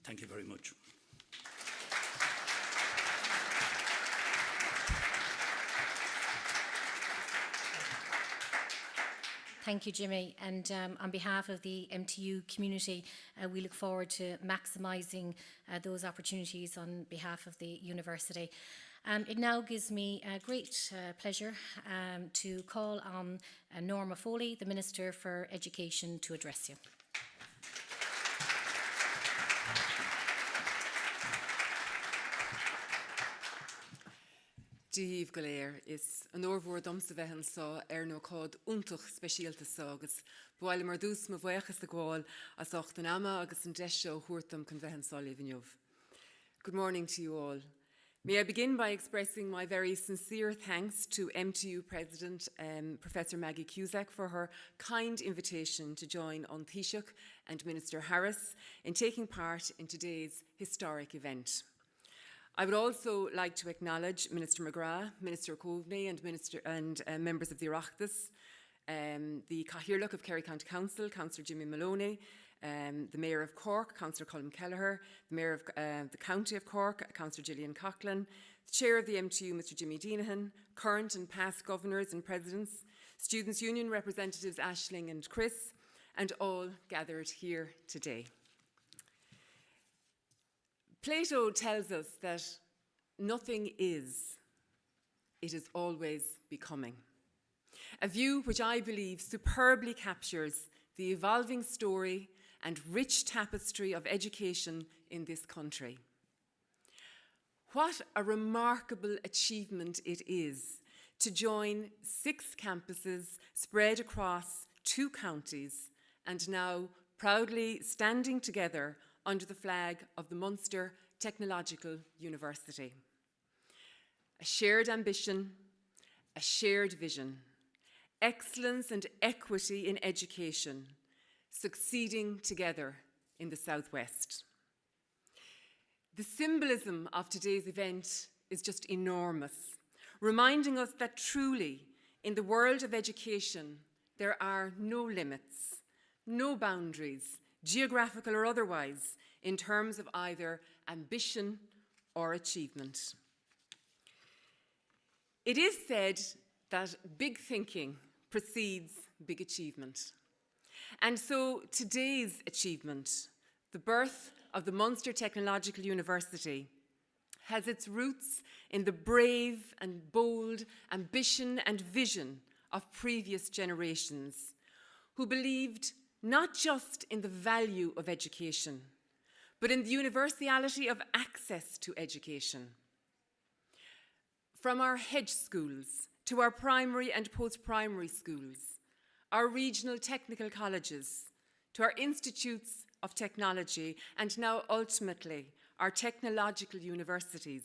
Thank you very much. Thank you, Jimmy. And on behalf of the MTU community, we look forward to maximising those opportunities on behalf of the university. It now gives me great pleasure to call on Norma Foley, the Minister for Education, to address you. Díomh go léir is an ormhór domsa bheithan sá nó cád úntach speisialtas agus bhaile mar dús mo bhuachas a gháil as ocht an ama agus an deisio chuirtam chun bheithan sá leibhniuh. Good morning to you all. May I begin by expressing my very sincere thanks to MTU President Professor Maggie Cusack for her kind invitation to join on Taoiseach and Minister Harris in taking part in today's historic event. I would also like to acknowledge Minister McGrath, Minister Coveney and members of the Oireachtas, the Cathaoirleach of Kerry County Council, Councillor Jimmy Maloney, the Mayor of Cork, Councillor Colm Kelleher, the Mayor of the County of Cork, Councillor Gillian Coughlin, the Chair of the MTU, Mr Jimmy Deanahan, current and past governors and presidents, Students' Union representatives Aisling and Chris, and all gathered here today. Plato tells us that nothing is, it is always becoming. A view which I believe superbly captures the evolving story and rich tapestry of education in this country. What a remarkable achievement it is to join 6 campuses spread across 2 counties and now proudly standing together under the flag of the Munster Technological University. A shared ambition, a shared vision, excellence and equity in education, succeeding together in the Southwest. The symbolism of today's event is just enormous, reminding us that truly, in the world of education, there are no limits, no boundaries, geographical or otherwise, in terms of either ambition or achievement. It is said that big thinking precedes big achievement. And so today's achievement, the birth of the Munster Technological University, has its roots in the brave and bold ambition and vision of previous generations who believed not just in the value of education, but in the universality of access to education. From our hedge schools to our primary and post-primary schools, our regional technical colleges, to our institutes of technology, and now ultimately our technological universities,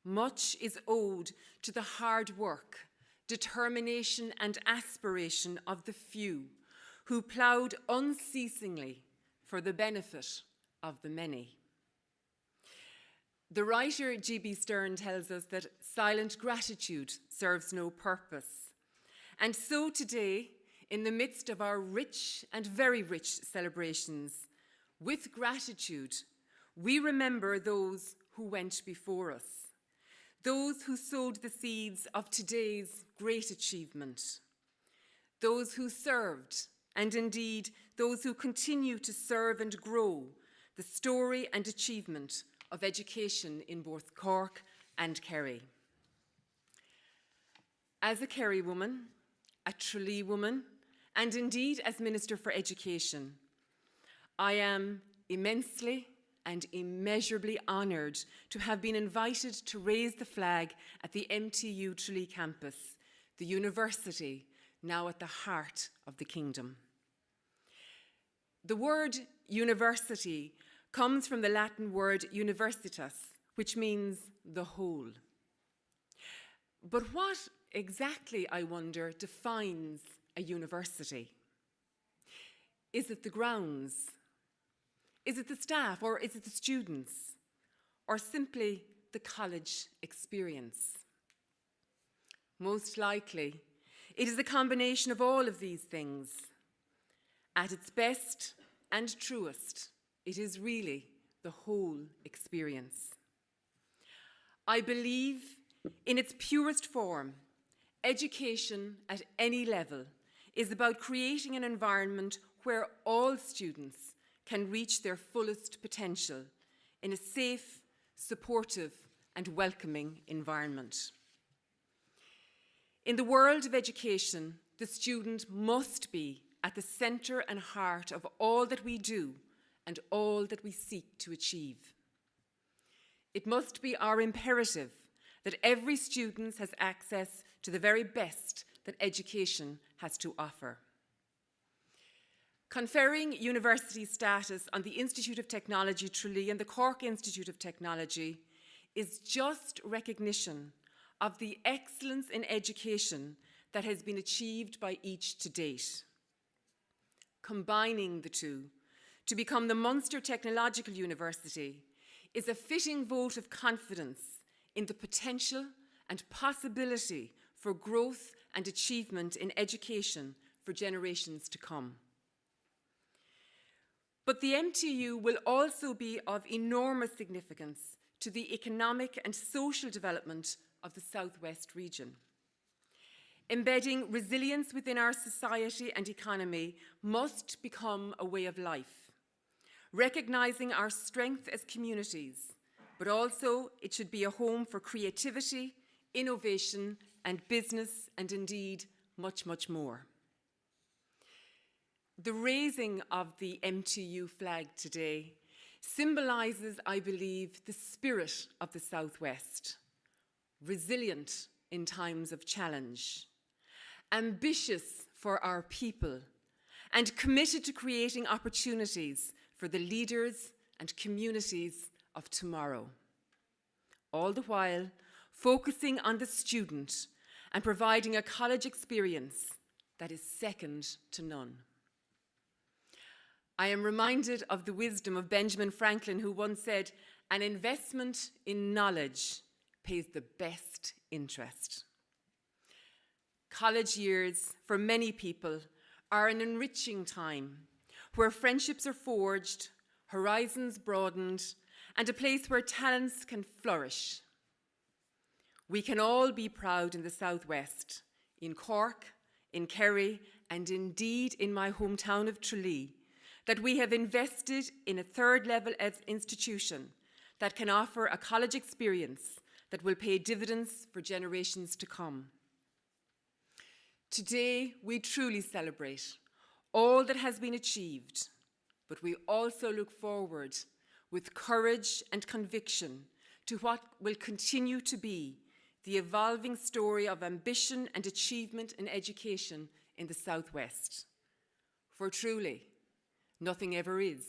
much is owed to the hard work, determination and aspiration of the few who ploughed unceasingly for the benefit of the many. The writer G.B. Stern tells us that silent gratitude serves no purpose. And so today, in the midst of our rich and very rich celebrations, with gratitude, we remember those who went before us, those who sowed the seeds of today's great achievement, those who served, and indeed those who continue to serve and grow the story and achievement of education in both Cork and Kerry. As a Kerry woman, a Tralee woman, and indeed as Minister for Education, I am immensely and immeasurably honoured to have been invited to raise the flag at the MTU Tralee campus, the university now at the heart of the kingdom. The word university comes from the Latin word universitas, which means the whole. But what exactly, I wonder, defines a university? Is it the grounds? Is it the staff, or is it the students? Or simply the college experience? Most likely, it is a combination of all of these things. At its best and truest, it is really the whole experience. I believe in its purest form, education at any level is about creating an environment where all students can reach their fullest potential in a safe, supportive, and welcoming environment. In the world of education, the student must be at the centre and heart of all that we do and all that we seek to achieve. It must be our imperative that every student has access to the very best that education has to offer. Conferring university status on the Institute of Technology Tralee and the Cork Institute of Technology is just recognition of the excellence in education that has been achieved by each to date. Combining the two to become the Munster Technological University is a fitting vote of confidence in the potential and possibility for growth and achievement in education for generations to come. But the MTU will also be of enormous significance to the economic and social development of the Southwest region. Embedding resilience within our society and economy must become a way of life, recognising our strength as communities, but also it should be a home for creativity, innovation, and business, and indeed much, much more. The raising of the MTU flag today symbolises, I believe, the spirit of the Southwest, resilient in times of challenge, ambitious for our people, and committed to creating opportunities for the leaders and communities of tomorrow. All the while, focusing on the student and providing a college experience that is second to none. I am reminded of the wisdom of Benjamin Franklin, who once said, "An investment in knowledge pays the best interest." College years, for many people, are an enriching time where friendships are forged, horizons broadened, and a place where talents can flourish. We can all be proud in the Southwest, in Cork, in Kerry, and indeed in my hometown of Tralee, that we have invested in a third-level institution that can offer a college experience that will pay dividends for generations to come. Today, we truly celebrate all that has been achieved, but we also look forward with courage and conviction to what will continue to be the evolving story of ambition and achievement in education in the Southwest. For truly, nothing ever is.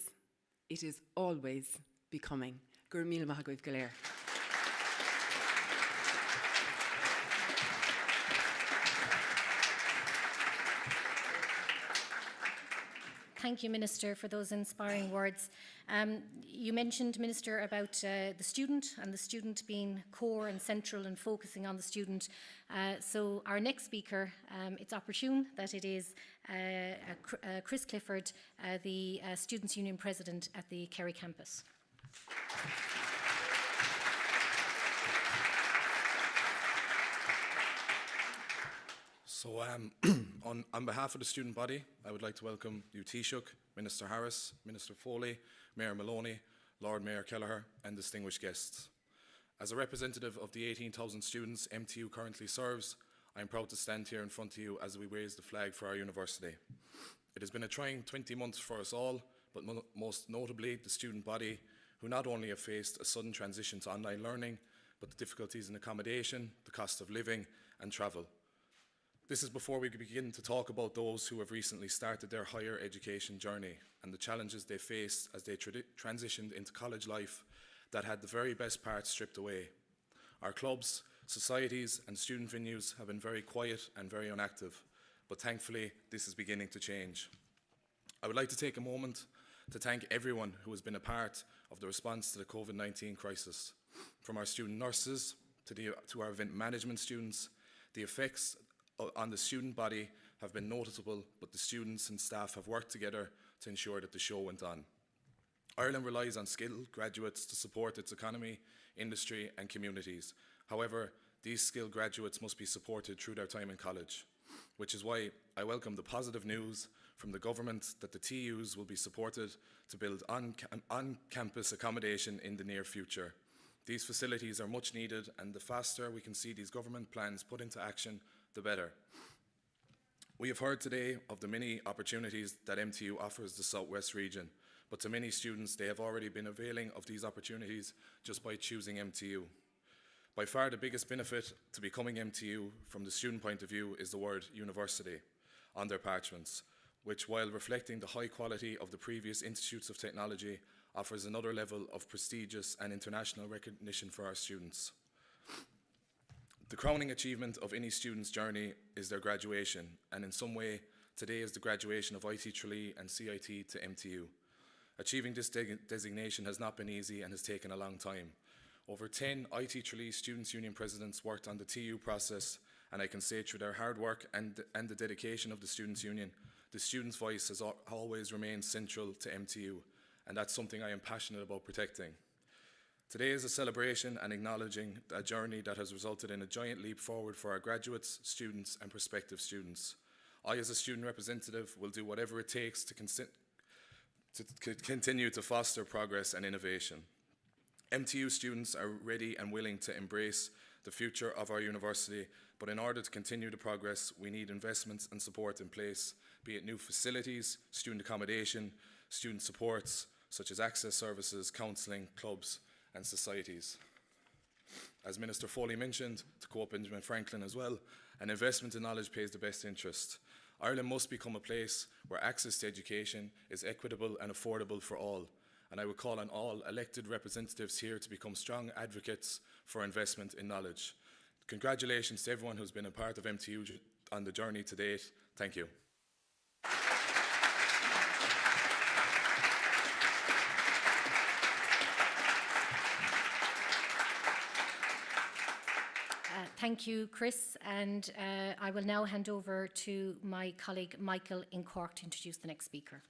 It is always becoming. Gur míle maith agaibh go léir. Thank you, Minister, for those inspiring words. You mentioned, Minister, about the student and the student being core and central and focusing on the student. So our next speaker, it's opportune that it is Chris Clifford, the Students' Union President at the Kerry campus. So on behalf of the student body, I would like to welcome you Taoiseach, Minister Harris, Minister Foley, Mayor Maloney, Lord Mayor Kelleher, and distinguished guests. As a representative of the 18,000 students MTU currently serves, I am proud to stand here in front of you as we raise the flag for our university. It has been a trying 20 months for us all, but most notably the student body, who not only have faced a sudden transition to online learning, but the difficulties in accommodation, the cost of living, and travel. This is before we begin to talk about those who have recently started their higher education journey and the challenges they faced as they transitioned into college life that had the very best parts stripped away. Our clubs, societies and student venues have been very quiet and very inactive, but thankfully this is beginning to change. I would like to take a moment to thank everyone who has been a part of the response to the COVID-19 crisis. From our student nurses to our event management students, the effects on the student body have been noticeable, but the students and staff have worked together to ensure that the show went on. Ireland relies on skilled graduates to support its economy, industry and communities. However, these skilled graduates must be supported through their time in college, which is why I welcome the positive news from the government that the TUs will be supported to build on-campus accommodation in the near future. These facilities are much needed, and the faster we can see these government plans put into action, the better. We have heard today of the many opportunities that MTU offers the Southwest region, but to many students, they have already been availing of these opportunities just by choosing MTU. By far the biggest benefit to becoming MTU from the student point of view is the word university on their parchments, which, while reflecting the high quality of the previous institutes of technology, offers another level of prestigious and international recognition for our students. The crowning achievement of any student's journey is their graduation, and in some way, today is the graduation of IT Tralee and CIT to MTU. Achieving this designation has not been easy and has taken a long time. Over 10 IT Tralee Students' Union presidents worked on the TU process, and I can say through their hard work and the dedication of the Students' Union, the students' voice has always remained central to MTU, and that's something I am passionate about protecting. Today is a celebration and acknowledging a journey that has resulted in a giant leap forward for our graduates, students and prospective students. I, as a student representative, will do whatever it takes to continue to foster progress and innovation. MTU students are ready and willing to embrace the future of our university, but in order to continue the progress, we need investments and support in place, be it new facilities, student accommodation, student supports, such as access services, counselling, clubs, and societies. As Minister Foley mentioned, to quote Benjamin Franklin as well, an investment in knowledge pays the best interest. Ireland must become a place where access to education is equitable and affordable for all, and I would call on all elected representatives here to become strong advocates for investment in knowledge. Congratulations to everyone who's been a part of MTU on the journey to date. Thank you. Thank you, Chris, and I will now hand over to my colleague Michael in Cork to introduce the next speaker.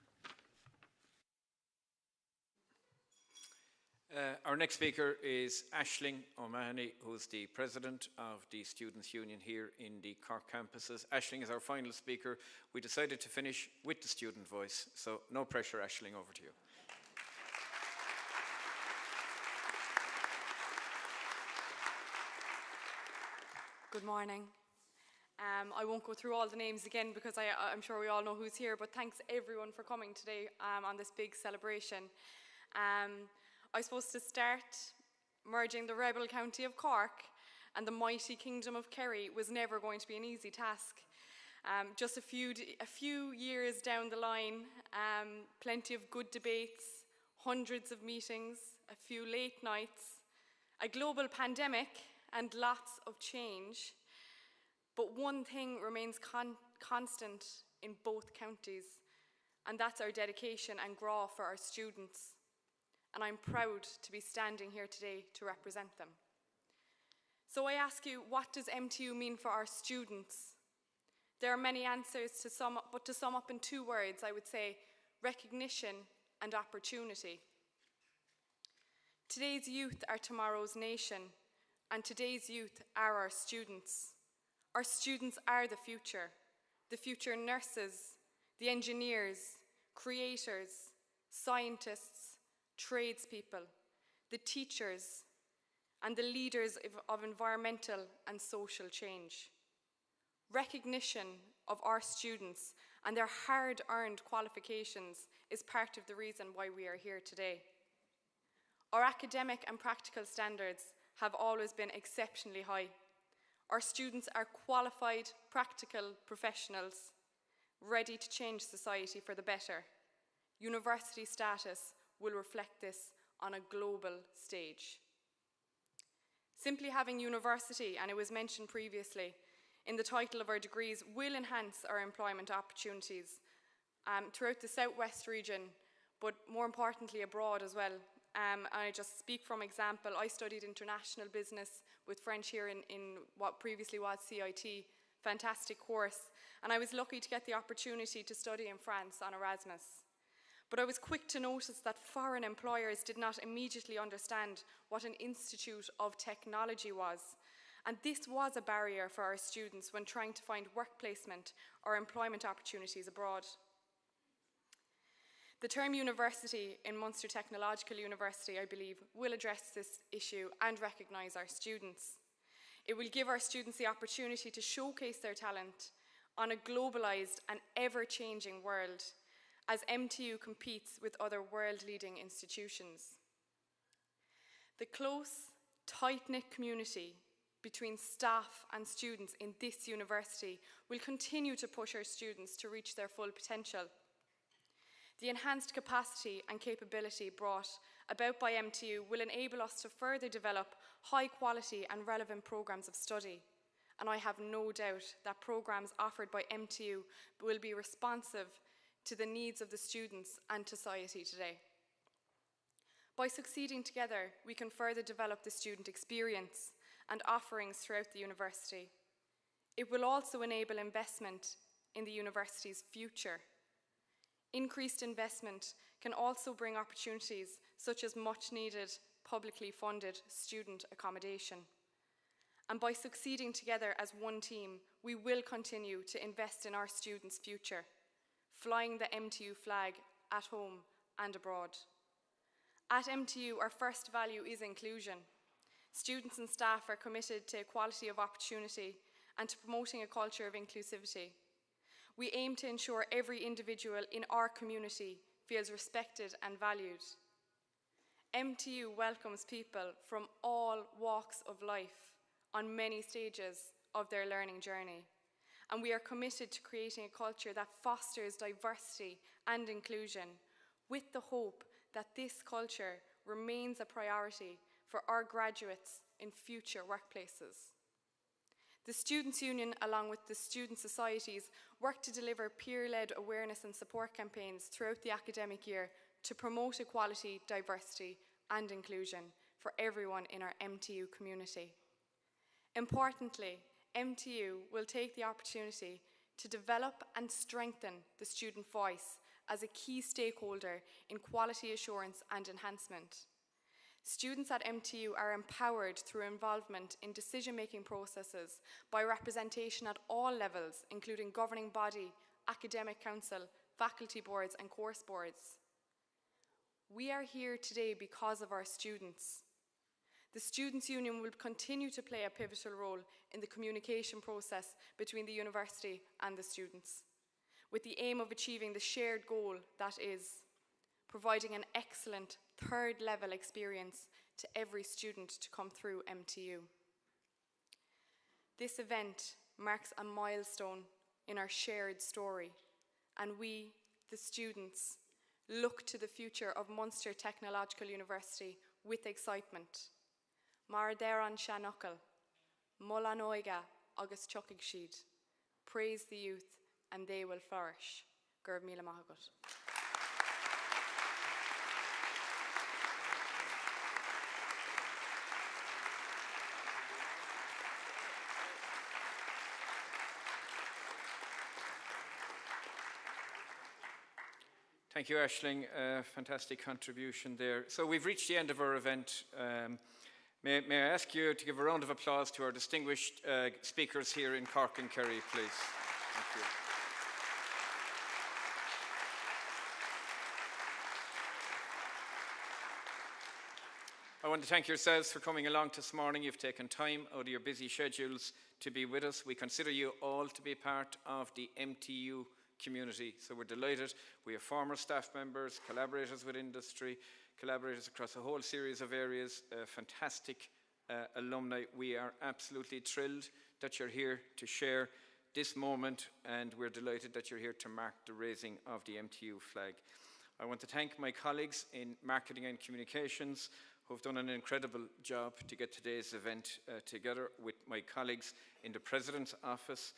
Our next speaker is Aisling O'Mahony, who's the President of the Students' Union here in the Cork campuses. Aisling is our final speaker. We decided to finish with the student voice, so no pressure, Aisling, over to you. Good morning. I won't go through all the names again because I'm sure we all know who's here, but thanks everyone for coming today on this big celebration. I suppose to start, merging the rebel county of Cork and the mighty kingdom of Kerry was never going to be an easy task. Just a few years down the line, plenty of good debates, hundreds of meetings, a few late nights, a global pandemic, and lots of change. But one thing remains constant in both counties, and that's our dedication and graw for our students. And I'm proud to be standing here today to represent them. So I ask you, what does MTU mean for our students? There are many answers to sum up, but to sum up in 2 words, I would say recognition and opportunity. Today's youth are tomorrow's nation, and today's youth are our students. Our students are the future nurses, the engineers, creators, scientists, tradespeople, the teachers, and the leaders of environmental and social change. Recognition of our students and their hard-earned qualifications is part of the reason why we are here today. Our academic and practical standards have always been exceptionally high. Our students are qualified, practical professionals, ready to change society for the better. University status will reflect this on a global stage. Simply having university, and it was mentioned previously, in the title of our degrees will enhance our employment opportunities throughout the southwest region, but more importantly abroad as well. I just speak from example. I studied international business with French here in what previously was CIT, fantastic course, and I was lucky to get the opportunity to study in France on Erasmus. But I was quick to notice that foreign employers did not immediately understand what an institute of technology was. And this was a barrier for our students when trying to find work placement or employment opportunities abroad. The term university in Munster Technological University, I believe, will address this issue and recognise our students. It will give our students the opportunity to showcase their talent on a globalised and ever-changing world as MTU competes with other world-leading institutions. The close, tight-knit community between staff and students in this university will continue to push our students to reach their full potential. The enhanced capacity and capability brought about by MTU will enable us to further develop high-quality and relevant programmes of study. And I have no doubt that programmes offered by MTU will be responsive to the needs of the students and society today. By succeeding together, we can further develop the student experience and offerings throughout the university. It will also enable investment in the university's future. Increased investment can also bring opportunities such as much needed publicly funded student accommodation. And by succeeding together as one team, we will continue to invest in our students' future, flying the MTU flag at home and abroad. At MTU, our first value is inclusion. Students and staff are committed to equality of opportunity and to promoting a culture of inclusivity. We aim to ensure every individual in our community feels respected and valued. MTU welcomes people from all walks of life on many stages of their learning journey, and we are committed to creating a culture that fosters diversity and inclusion with the hope that this culture remains a priority for our graduates in future workplaces. The Students' Union, along with the student societies, work to deliver peer-led awareness and support campaigns throughout the academic year to promote equality, diversity and inclusion for everyone in our MTU community. Importantly, MTU will take the opportunity to develop and strengthen the student voice as a key stakeholder in quality assurance and enhancement. Students at MTU are empowered through involvement in decision-making processes by representation at all levels, including governing body, academic council, faculty boards and course boards. We are here today because of our students. The Students' Union will continue to play a pivotal role in the communication process between the university and the students, with the aim of achieving the shared goal, that is, providing an excellent third-level experience to every student to come through MTU. This event marks a milestone in our shared story, and we, the students, look to the future of Munster Technological University with excitement. Mar Deran Shanokal, Mulla Noiga agus Chokig Sheed. Praise the youth and they will flourish. Gurb Mila Mahagut. Thank you, Aisling. Fantastic contribution there. So we've reached the end of our event. May I ask you to give a round of applause to our distinguished speakers here in Cork and Kerry, please. Thank you. I want to thank yourselves for coming along this morning. You've taken time out of your busy schedules to be with us. We consider you all to be part of the MTU community, so we're delighted. We have former staff members, collaborators with industry, collaborators across a whole series of areas, fantastic alumni. We are absolutely thrilled that you're here to share this moment, and we're delighted that you're here to mark the raising of the MTU flag. I want to thank my colleagues in marketing and communications who've done an incredible job to get today's event together, with my colleagues in the President's office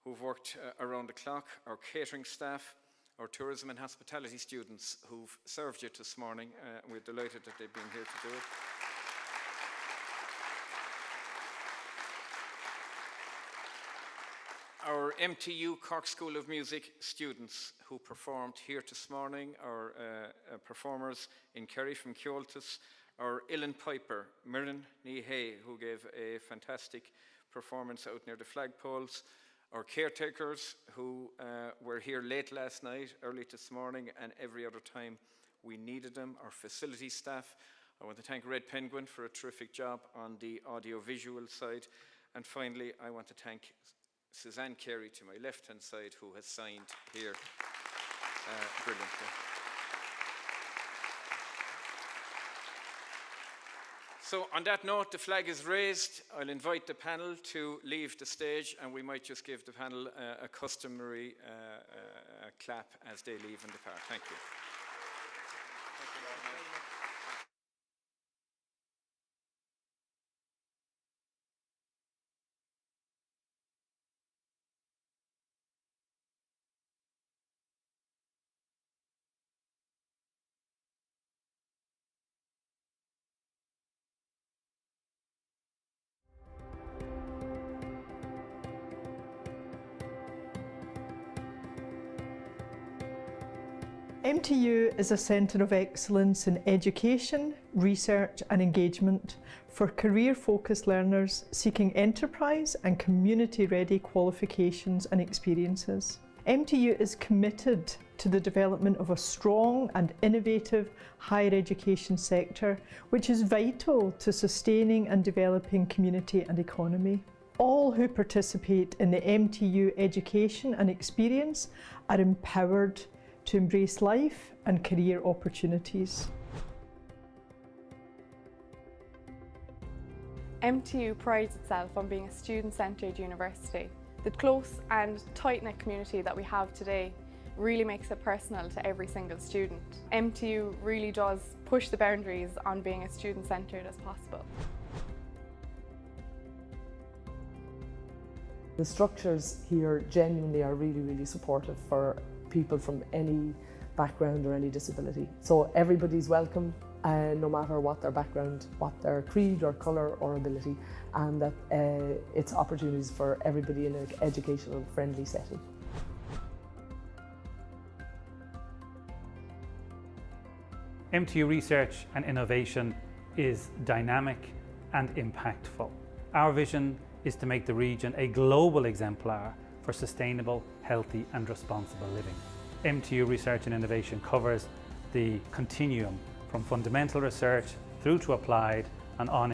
who've worked around the clock, our catering staff, our tourism and hospitality students who've served you this morning. We're delighted that they've been here to do it. Our MTU Cork School of Music students who performed here this morning, our performers in Kerry from Keoltis, our uilleann piper, Mirren Nihay, who gave a fantastic performance out near the flagpoles, our caretakers who were here late last night, early this morning, and every other time we needed them, our facility staff. I want to thank Red Penguin for a terrific job on the audio-visual side. And finally, I want to thank Suzanne Kerry to my left-hand side, who has signed here brilliantly. So on that note, the flag is raised. I'll invite the panel to leave the stage, and we might just give the panel a customary clap as they leave and depart. Thank you. MTU is a centre of excellence in education, research and engagement for career-focused learners seeking enterprise and community-ready qualifications and experiences. MTU is committed to the development of a strong and innovative higher education sector, which is vital to sustaining and developing community and economy. All who participate in the MTU education and experience are empowered to embrace life and career opportunities. MTU prides itself on being a student-centred university. The close and tight-knit community that we have today really makes it personal to every single student. MTU really does push the boundaries on being as student-centred as possible. The structures here genuinely are really supportive for people from any background or any disability. So everybody's welcome, no matter what their background, what their creed or colour or ability, and that it's opportunities for everybody in an educational friendly setting. MTU research and innovation is dynamic and impactful. Our vision is to make the region a global exemplar for sustainable, healthy and responsible living. MTU research and innovation covers the continuum from fundamental research through to applied and on